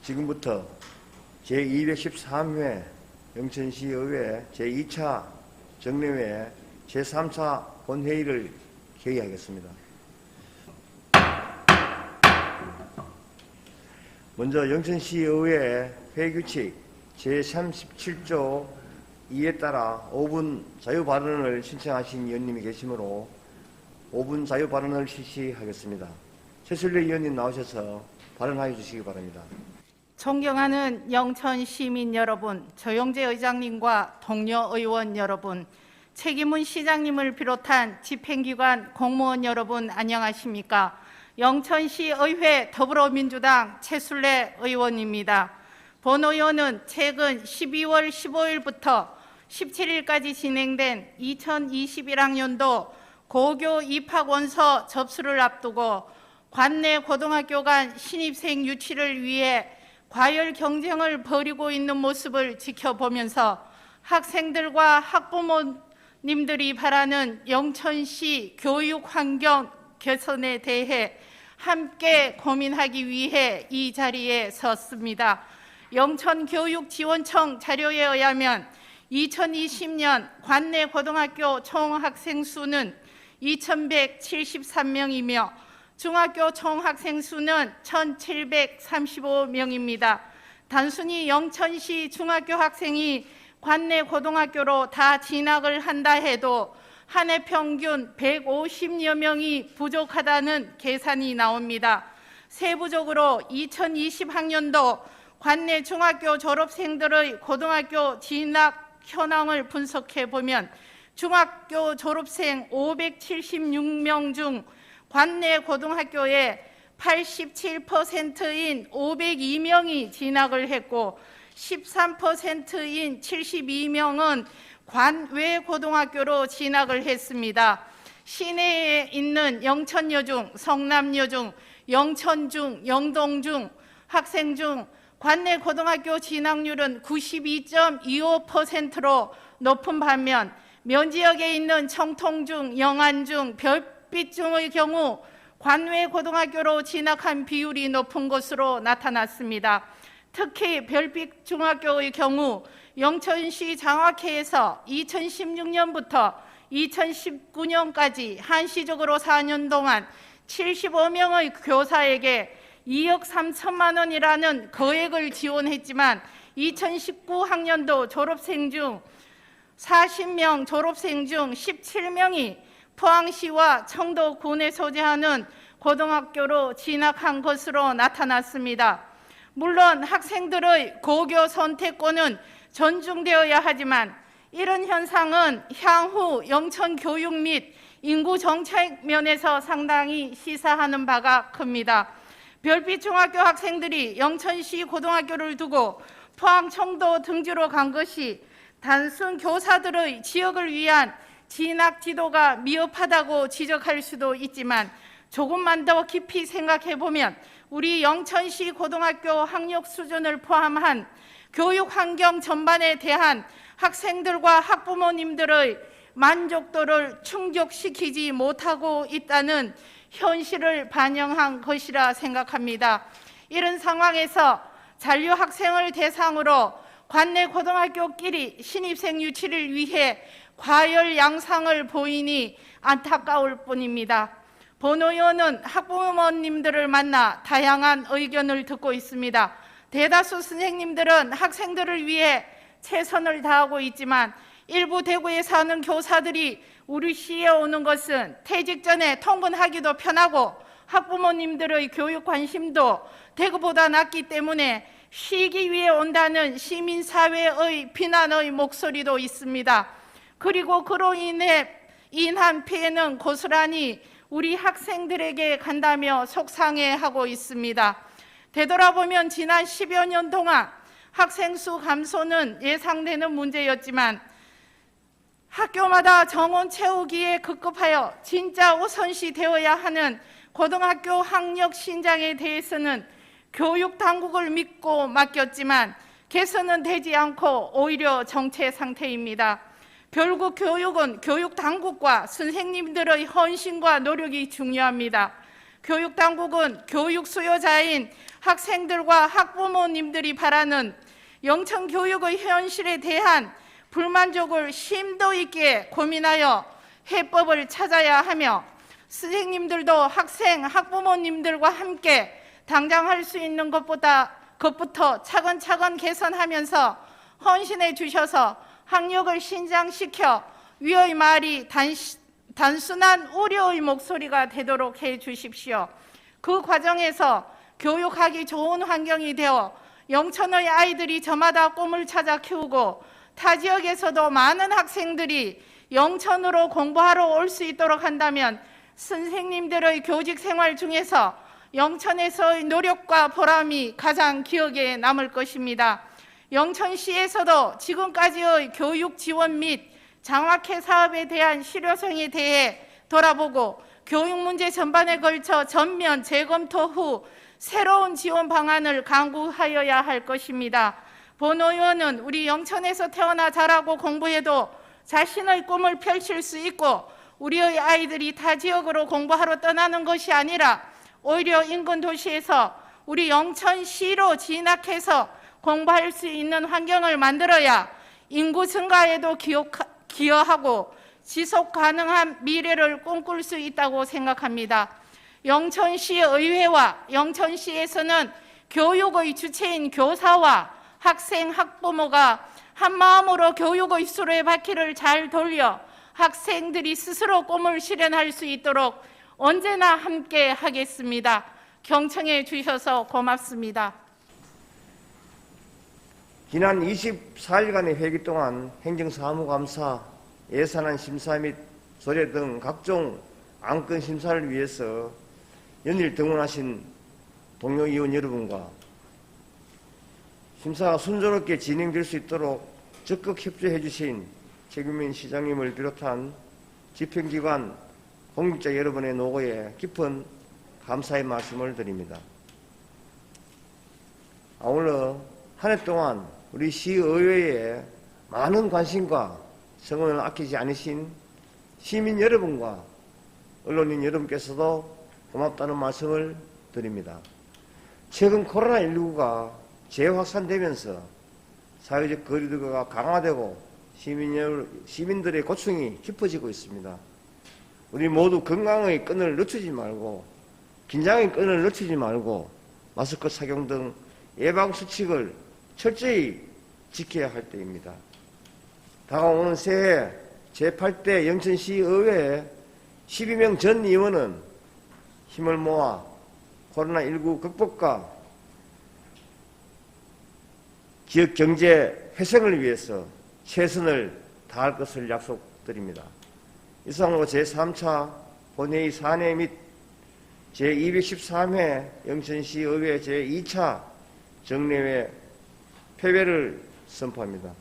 지금부터 제213회 영천시의회 제2차 정례회 제3차 본회의를 개의하겠습니다. 먼저 영천시의회 회규칙 제37조 2에 따라 5분 자유발언을 신청하신 의원님이 계시므로 5분 자유발언을 실시하겠습니다. 최순례 의원님 나오셔서 발언하여 주시기 바랍니다. 존경하는 영천 시민 여러분, 조영재 의장님과 동료 의원 여러분, 최기문 시장님을 비롯한 집행기관 공무원 여러분 안녕하십니까? 영천시 의회 더불어민주당 최순례 의원입니다. 본 의원은 최근 12월 15일부터 17일까지 진행된 2021학년도 고교 입학원서 접수를 앞두고 관내 고등학교 간 신입생 유치를 위해 과열 경쟁을 벌이고 있는 모습을 지켜보면서 학생들과 학부모님들이 바라는 영천시 교육 환경 개선에 대해 함께 고민하기 위해 이 자리에 섰습니다. 영천교육지원청 자료에 의하면 2020년 관내 고등학교 총 학생 수는 2,173명이며 중학교 총 학생 수는 1,735명입니다. 단순히 영천시 중학교 학생이 관내 고등학교로 다 진학을 한다 해도 한 해 평균 150여 명이 부족하다는 계산이 나옵니다. 세부적으로 2020학년도 관내 중학교 졸업생들의 고등학교 진학 현황을 분석해 보면 중학교 졸업생 576명 중 관내 고등학교에 87%인 502명이 진학을 했고 13%인 72명은 관외 고등학교로 진학을 했습니다. 시내에 있는 영천여중, 성남여중, 영천중, 영동중 학생 중 관내 고등학교 진학률은 92.25%로 높은 반면 면지역에 있는 청통중, 영안중, 별빛중의 경우 관외 고등학교로 진학한 비율이 높은 것으로 나타났습니다. 특히 별빛중학교의 경우 영천시 장학회에서 2016년부터 2019년까지 한시적으로 4년 동안 75명의 교사에게 2억 3천만 원이라는 거액을 지원했지만 2019학년도 졸업생 중 40명 졸업생 중 17명이 포항시와 청도군에 소재하는 고등학교로 진학한 것으로 나타났습니다. 물론 학생들의 고교 선택권은 존중되어야 하지만 이런 현상은 향후 영천 교육 및 인구 정책 면에서 상당히 시사하는 바가 큽니다. 별빛중학교 학생들이 영천시 고등학교를 두고 포항 청도 등지로 간 것이 단순 교사들의 지역을 위한 진학 지도가 미흡하다고 지적할 수도 있지만 조금만 더 깊이 생각해 보면 우리 영천시 고등학교 학력 수준을 포함한 교육 환경 전반에 대한 학생들과 학부모님들의 만족도를 충족시키지 못하고 있다는 현실을 반영한 것이라 생각합니다. 이런 상황에서 잔류 학생을 대상으로 관내 고등학교끼리 신입생 유치를 위해 과열 양상을 보이니 안타까울 뿐입니다. 본 의원은 학부모님들을 만나 다양한 의견을 듣고 있습니다. 대다수 선생님들은 학생들을 위해 최선을 다하고 있지만 일부 대구에 사는 교사들이 우리 시에 오는 것은 퇴직 전에 통근하기도 편하고 학부모님들의 교육 관심도 대구보다 낮기 때문에 쉬기 위해 온다는 시민사회의 비난의 목소리도 있습니다. 그리고 그로 인한 피해는 고스란히 우리 학생들에게 간다며 속상해하고 있습니다. 되돌아보면 지난 10여 년 동안 학생 수 감소는 예상되는 문제였지만 학교마다 정원 채우기에 급급하여 진짜 우선시 되어야 하는 고등학교 학력 신장에 대해서는 교육 당국을 믿고 맡겼지만 개선은 되지 않고 오히려 정체 상태입니다. 결국 교육은 교육 당국과 선생님들의 헌신과 노력이 중요합니다. 교육당국은 교육 수요자인 학생들과 학부모님들이 바라는 영천 교육의 현실에 대한 불만족을 심도 있게 고민하여 해법을 찾아야 하며 선생님들도 학생, 학부모님들과 함께 당장 할 수 있는 것부터 차근차근 개선하면서 헌신해 주셔서 학력을 신장시켜 위의 말이 단순한 우려의 목소리가 되도록 해 주십시오. 그 과정에서 교육하기 좋은 환경이 되어 영천의 아이들이 저마다 꿈을 찾아 키우고 타 지역에서도 많은 학생들이 영천으로 공부하러 올 수 있도록 한다면 선생님들의 교직 생활 중에서 영천에서의 노력과 보람이 가장 기억에 남을 것입니다. 영천시에서도 지금까지의 교육 지원 및 장학회 사업에 대한 실효성에 대해 돌아보고 교육 문제 전반에 걸쳐 전면 재검토 후 새로운 지원 방안을 강구하여야 할 것입니다. 본 의원은 우리 영천에서 태어나 자라고 공부해도 자신의 꿈을 펼칠 수 있고 우리의 아이들이 타 지역으로 공부하러 떠나는 것이 아니라 오히려 인근 도시에서 우리 영천시로 진학해서 공부할 수 있는 환경을 만들어야 인구 증가에도 기여하고 지속 가능한 미래를 꿈꿀 수 있다고 생각합니다. 영천시 의회와 영천시에서는 교육의 주체인 교사와 학생, 학부모가 한마음으로 교육의 수레바퀴를 잘 돌려 학생들이 스스로 꿈을 실현할 수 있도록 언제나 함께 하겠습니다. 경청해 주셔서 고맙습니다. 지난 24일간의 회기 동안 행정사무감사, 예산안 심사 및 조례 등 각종 안건 심사를 위해서 연일 등원하신 동료 의원 여러분과 심사가 순조롭게 진행될 수 있도록 적극 협조해 주신 최규민 시장님을 비롯한 집행기관, 공직자 여러분의 노고에 깊은 감사의 말씀을 드립니다. 아울러 한 해 동안 우리 시의회에 많은 관심과 성원을 아끼지 않으신 시민 여러분과 언론인 여러분께서도 고맙다는 말씀을 드립니다. 최근 코로나19가 재확산되면서 사회적 거리두기가 강화되고 시민들의 고충이 깊어지고 있습니다. 우리 모두 건강의 끈을 늦추지 말고 긴장의 끈을 늦추지 말고 마스크 착용 등 예방수칙을 철저히 지켜야 할 때입니다. 다가오는 새해 제8대 영천시의회 12명 전 의원은 힘을 모아 코로나19 극복과 지역 경제 회생을 위해서 최선을 다할 것을 약속드립니다. 이상으로 제3차 본회의 사내 및 제213회 영천시의회 제2차 정례회 폐회를 선포합니다.